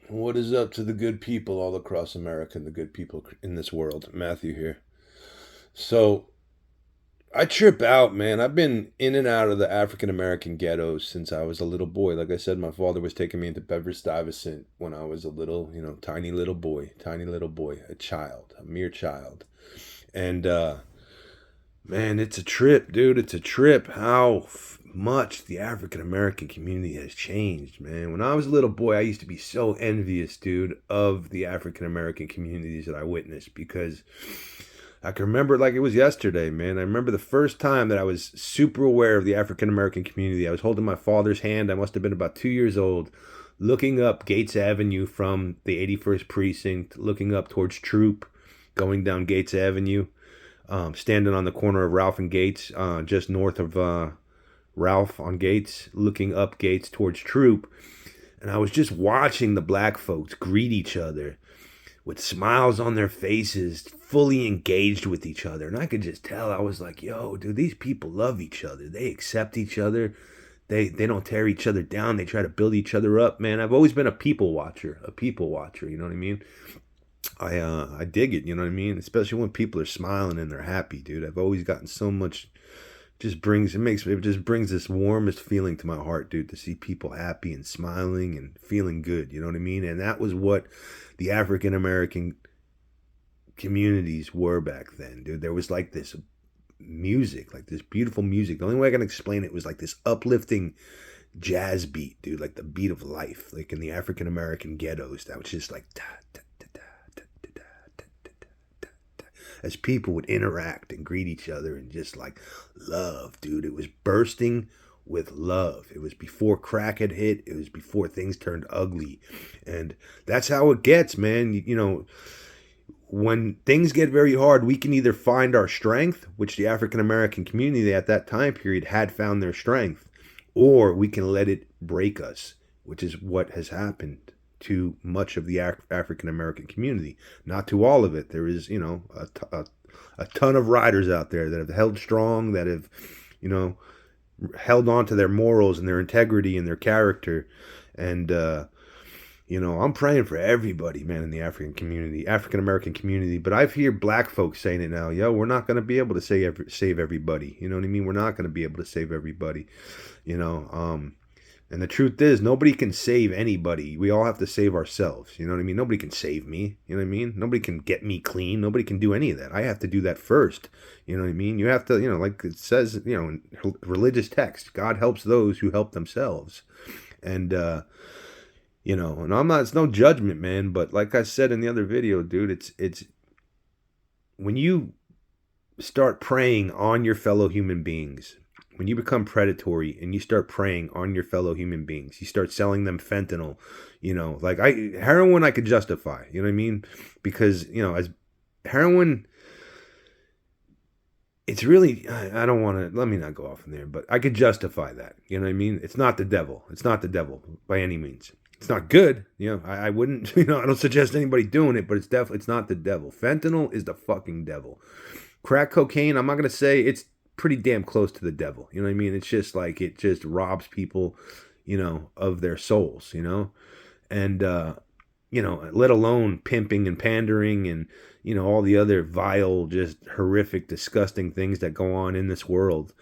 What is up to the good people all across America and the good people in this world? Matthew here. So, I trip out, man. I've been in and out of the African American ghettos since I was a little boy. Like I said, my father was taking me into Beverly Stuyvesant when I was a little, tiny little boy, a child, a mere child. And man, it's a trip, dude. It's a trip how much the African American community has changed, man. When I was a little boy, I used to be so envious, dude, of the African American communities that I witnessed because I can remember it like it was yesterday, man. I remember the first time that I was super aware of the African American community. I was holding my father's hand. I must have been about 2 years old, looking up Gates Avenue from the 81st Precinct, looking up towards Troop, going down Gates Avenue, standing on the corner of Ralph and Gates, just north of Ralph on Gates, looking up Gates towards Troop. And I was just watching the black folks greet each other with smiles on their faces, fully engaged with each other. And I could just tell, I was like, yo, dude, these people love each other. They accept each other. They don't tear each other down. They try to build each other up, man. I've always been a people watcher, you know what I mean? I dig it, you know what I mean? Especially when people are smiling and they're happy, dude. I've always gotten so much it just brings this warmest feeling to my heart, dude, to see people happy and smiling and feeling good, you know what I mean? And that was what the African American communities were back then, dude. There was like this music, like this beautiful music. The only way I can explain it was like this uplifting jazz beat, dude, like the beat of life, like in the African American ghettos. That was just like da, da, da, da, da, da, da, da, da, da, as people would interact and greet each other and just like love, dude. It was bursting with love. It was before crack had hit. It was before things turned ugly. And that's how it gets, man. You know, when things get very hard, we can either find our strength, which the African American community at that time period had found their strength, or we can let it break us, which is what has happened to much of the African American community. Not to all of it. There is, you know, a ton of riders out there that have held strong, that have, you know, held on to their morals and their integrity and their character. And, you know, I'm praying for everybody, man, in the African American community. But I've heard black folks saying it now. Yo, we're not going to be able to save everybody. You know what I mean? We're not going to be able to save everybody. You know, and the truth is, nobody can save anybody. We all have to save ourselves. You know what I mean? Nobody can save me. You know what I mean? Nobody can get me clean. Nobody can do any of that. I have to do that first. You know what I mean? You have to, you know, like it says, you know, in religious text, God helps those who help themselves. And, you know, and I'm not, it's no judgment, man, but like I said in the other video, dude, it's when you start preying on your fellow human beings, when you become predatory and you start preying on your fellow human beings, you start selling them fentanyl, you know, like heroin I could justify, you know what I mean? Because, you know, as heroin, it's really, I don't want to, let me not go off in there, but I could justify that, you know what I mean? It's not the devil. It's not the devil by any means. It's not good, you know. I wouldn't, you know, I don't suggest anybody doing it, but it's not the devil. Fentanyl is the fucking devil. Crack cocaine, I'm not gonna say it's pretty damn close to the devil. You know what I mean? It's just like it just robs people, you know, of their souls, you know, and you know, let alone pimping and pandering and you know all the other vile, just horrific, disgusting things that go on in this world.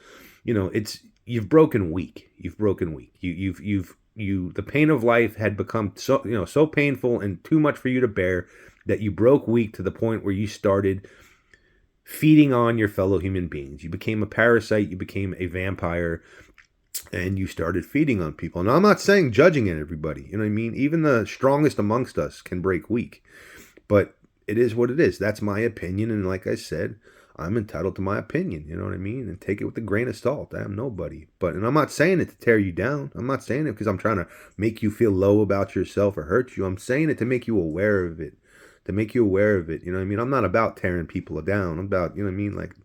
You know, it's you've broken weak. You've broken weak. The pain of life had become so, you know, so painful and too much for you to bear that you broke weak to the point where you started feeding on your fellow human beings. You became a parasite, you became a vampire, and you started feeding on people. Now, I'm not saying judging everybody, you know what I mean? Even the strongest amongst us can break weak, but it is what it is. That's my opinion, and like I said, I'm entitled to my opinion, you know what I mean? And take it with a grain of salt. I am nobody. And I'm not saying it to tear you down. I'm not saying it because I'm trying to make you feel low about yourself or hurt you. I'm saying it to make you aware of it. To make you aware of it. You know what I mean? I'm not about tearing people down. I'm about, you know what I mean? Like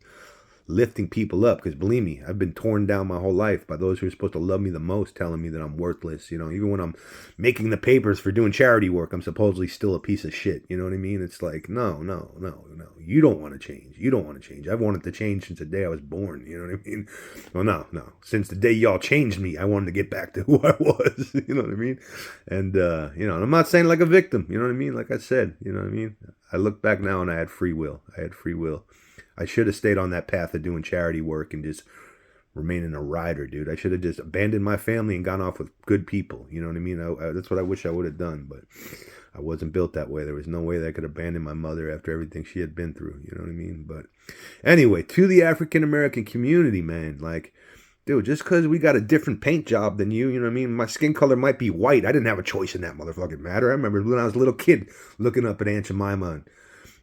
lifting people up. Because believe me, I've been torn down my whole life by those who are supposed to love me the most, telling me that I'm worthless. You know, even when I'm making the papers for doing charity work, I'm supposedly still a piece of shit. You know what I mean? It's like, no, no, no, no. You don't want to change. You don't want to change. I've wanted to change since the day I was born. You know what I mean? Well, no, no. Since the day y'all changed me, I wanted to get back to who I was. You know what I mean? And, you know, I'm not saying like a victim. You know what I mean? Like I said, you know what I mean? I look back now and I had free will. I had free will. I should have stayed on that path of doing charity work and just remaining a rider, dude. I should have just abandoned my family and gone off with good people. You know what I mean? That's what I wish I would have done, but I wasn't built that way. There was no way that I could abandon my mother after everything she had been through. You know what I mean? But anyway, to the African American community, man, like, dude, just because we got a different paint job than you know what I mean? My skin color might be white. I didn't have a choice in that motherfucking matter. I remember when I was a little kid looking up at Aunt Jemima and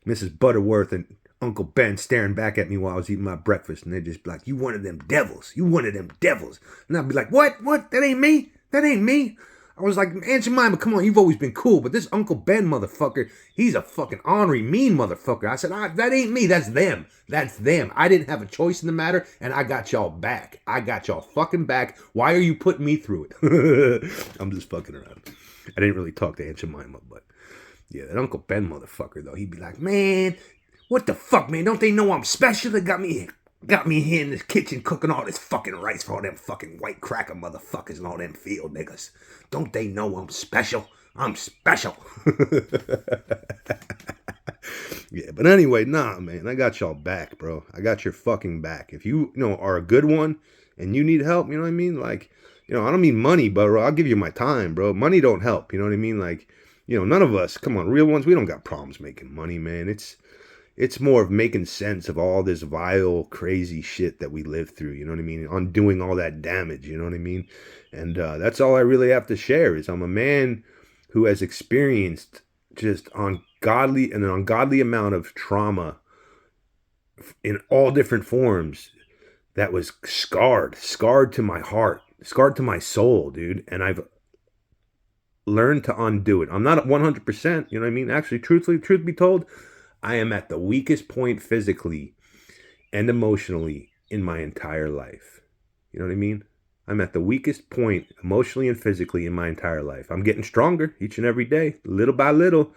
Mrs. Butterworth and Uncle Ben staring back at me while I was eating my breakfast, and they'd just be like, "You one of them devils. You one of them devils." And I'd be like, "What? What? That ain't me. That ain't me." I was like, "Aunt Jemima, come on, you've always been cool, but this Uncle Ben motherfucker, he's a fucking ornery, mean motherfucker." I said, "That ain't me. That's them. That's them. I didn't have a choice in the matter, and I got y'all back. I got y'all fucking back. Why are you putting me through it?" I'm just fucking around. I didn't really talk to Aunt Jemima, but yeah, that Uncle Ben motherfucker, though, he'd be like, "Man, what the fuck, man? Don't they know I'm special? They got me here in this kitchen cooking all this fucking rice for all them fucking white cracker motherfuckers and all them field niggas. Don't they know I'm special? I'm special." Yeah, but anyway, nah, man, I got y'all back, bro. I got your fucking back. If you know, are a good one and you need help, you know what I mean? Like, you know, I don't mean money, but I'll give you my time, bro. Money don't help, you know what I mean? Like, you know, none of us, come on, real ones, we don't got problems making money, man. It's more of making sense of all this vile, crazy shit that we live through, you know what I mean? Undoing all that damage, you know what I mean? And that's all I really have to share is I'm a man who has experienced just an ungodly amount of trauma in all different forms that was scarred to my heart, scarred to my soul, dude. And I've learned to undo it. I'm not at 100%, you know what I mean? Actually, truth be told, I am at the weakest point physically and emotionally in my entire life. You know what I mean? I'm at the weakest point emotionally and physically in my entire life. I'm getting stronger each and every day, little by little.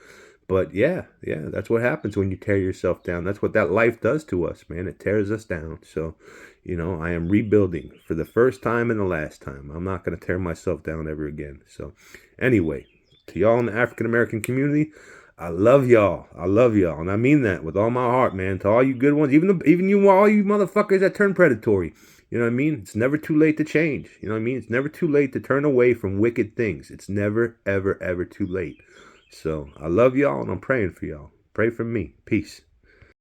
But yeah, that's what happens when you tear yourself down. That's what that life does to us, man. It tears us down. So, you know, I am rebuilding for the first time and the last time. I'm not going to tear myself down ever again. So, anyway, to y'all in the African American community, I love y'all. I love y'all. And I mean that with all my heart, man. To all you good ones, even you, all you motherfuckers that turn predatory. You know what I mean? It's never too late to change. You know what I mean? It's never too late to turn away from wicked things. It's never, ever, ever too late. So I love y'all and I'm praying for y'all. Pray for me. Peace.